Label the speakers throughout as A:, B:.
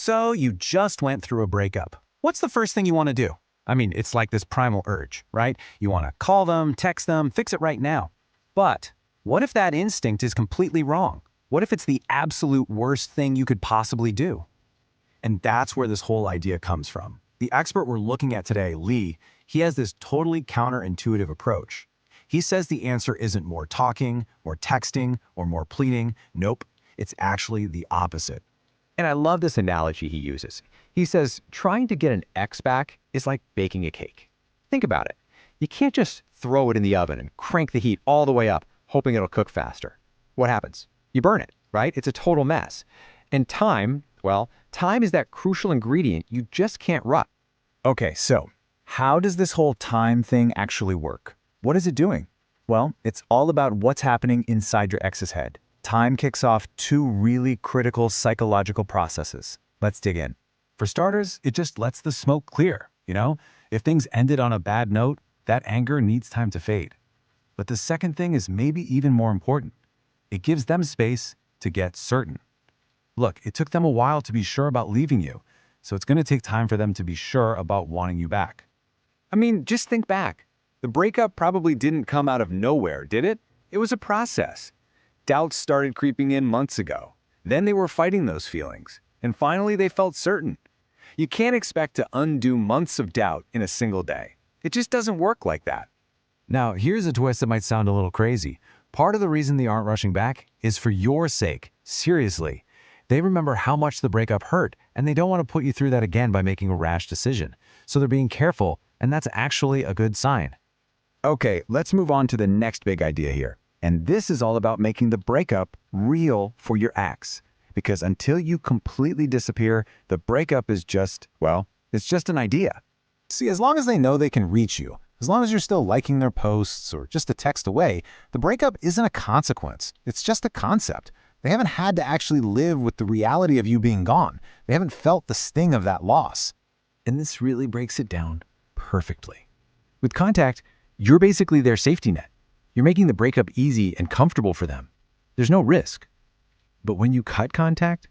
A: So you just went through a breakup. What's the first thing you want to do? I mean, it's like this primal urge, right? You want to call them, text them, fix it right now. But what if that instinct is completely wrong? What if it's the absolute worst thing you could possibly do? And that's where this whole idea comes from. The expert we're looking at today, Lee, he has this totally counterintuitive approach. He says the answer isn't more talking, more texting, or more pleading. Nope, it's actually the opposite.
B: And I love this analogy he uses. He says, trying to get an ex back is like baking a cake. Think about it. You can't just throw it in the oven and crank the heat all the way up, hoping it'll cook faster. What happens? You burn it, right? It's a total mess. And time, well, time is that crucial ingredient you just can't rush.
A: Okay, so how does this whole time thing actually work? What is it doing? Well, it's all about what's happening inside your ex's head. Time kicks off two really critical psychological processes. Let's dig in. For starters, it just lets the smoke clear, If things ended on a bad note, that anger needs time to fade. But the second thing is maybe even more important. It gives them space to get certain. Look, it took them a while to be sure about leaving you, so it's going to take time for them to be sure about wanting you back.
B: I mean, just think back. The breakup probably didn't come out of nowhere, did it? It was a process. Doubts started creeping in months ago. Then they were fighting those feelings. And finally, they felt certain. You can't expect to undo months of doubt in a single day. It just doesn't work like that.
A: Now, here's a twist that might sound a little crazy. Part of the reason they aren't rushing back is for your sake. Seriously. They remember how much the breakup hurt, and they don't want to put you through that again by making a rash decision. So they're being careful, and that's actually a good sign.
B: Okay, let's move on to the next big idea here. And this is all about making the breakup real for your ex. Because until you completely disappear, the breakup is just, well, it's just an idea.
A: See, as long as they know they can reach you, as long as you're still liking their posts or just a text away, the breakup isn't a consequence. It's just a concept. They haven't had to actually live with the reality of you being gone. They haven't felt the sting of that loss. And this really breaks it down perfectly. With contact, you're basically their safety net. You're making the breakup easy and comfortable for them. There's no risk. But when you cut contact,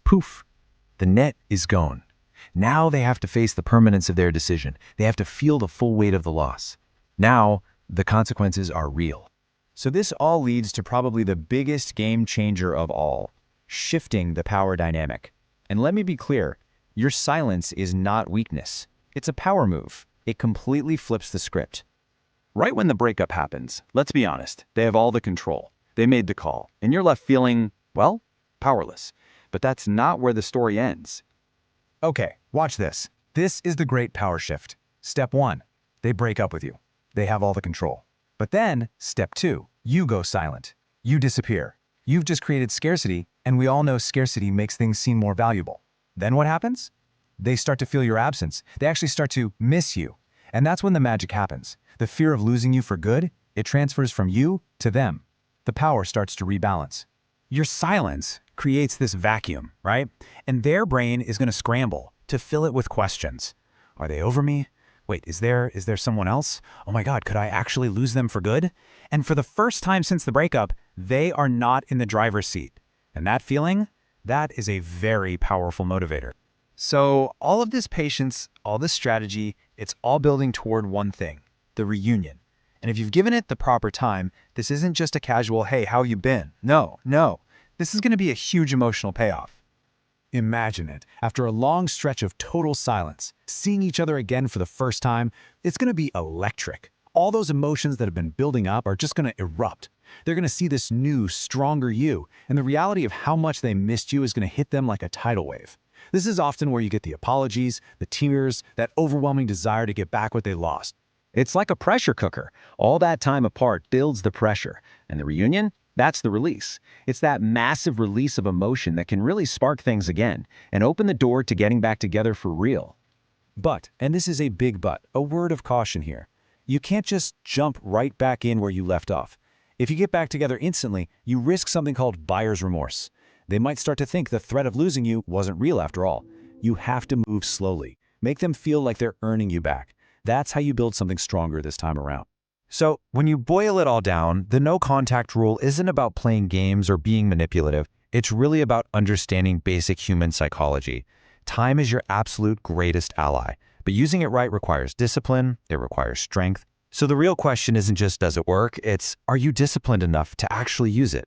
A: poof, the net is gone. Now they have to face the permanence of their decision. They have to feel the full weight of the loss. Now, the consequences are real. So this all leads to probably the biggest game changer of all, shifting the power dynamic. And let me be clear, your silence is not weakness. It's a power move. It completely flips the script. Right when the breakup happens, let's be honest, they have all the control. They made the call, and you're left feeling, well, powerless. But that's not where the story ends. Okay, watch this. This is the great power shift. Step 1, they break up with you. They have all the control. But then, step 2, you go silent. You disappear. You've just created scarcity, and we all know scarcity makes things seem more valuable. Then what happens? They start to feel your absence. They actually start to miss you. And that's when the magic happens. The fear of losing you for good, it transfers from you to them. The power starts to rebalance. Your silence creates this vacuum, right? And their brain is going to scramble to fill it with questions. Are they over me? Wait, is there someone else? Oh my God, could I actually lose them for good? And for the first time since the breakup, they are not in the driver's seat. And that feeling, that is a very powerful motivator. So all of this patience, all this strategy, it's all building toward one thing, the reunion. And if you've given it the proper time, this isn't just a casual, hey, how you been? No. This is going to be a huge emotional payoff. Imagine it. After a long stretch of total silence, seeing each other again for the first time, it's going to be electric. All those emotions that have been building up are just going to erupt. They're going to see this new, stronger you, and the reality of how much they missed you is going to hit them like a tidal wave. This is often where you get the apologies, the tears, that overwhelming desire to get back what they lost. It's like a pressure cooker. All that time apart builds the pressure, and the reunion, that's the release. It's that massive release of emotion that can really spark things again and open the door to getting back together for real. But, and this is a big but, a word of caution here. You can't just jump right back in where you left off. If you get back together instantly, you risk something called buyer's remorse. They might start to think the threat of losing you wasn't real after all. You have to move slowly. Make them feel like they're earning you back. That's how you build something stronger this time around. So when you boil it all down, the no contact rule isn't about playing games or being manipulative. It's really about understanding basic human psychology. Time is your absolute greatest ally, but using it right requires discipline, it requires strength. So the real question isn't just does it work, it's are you disciplined enough to actually use it?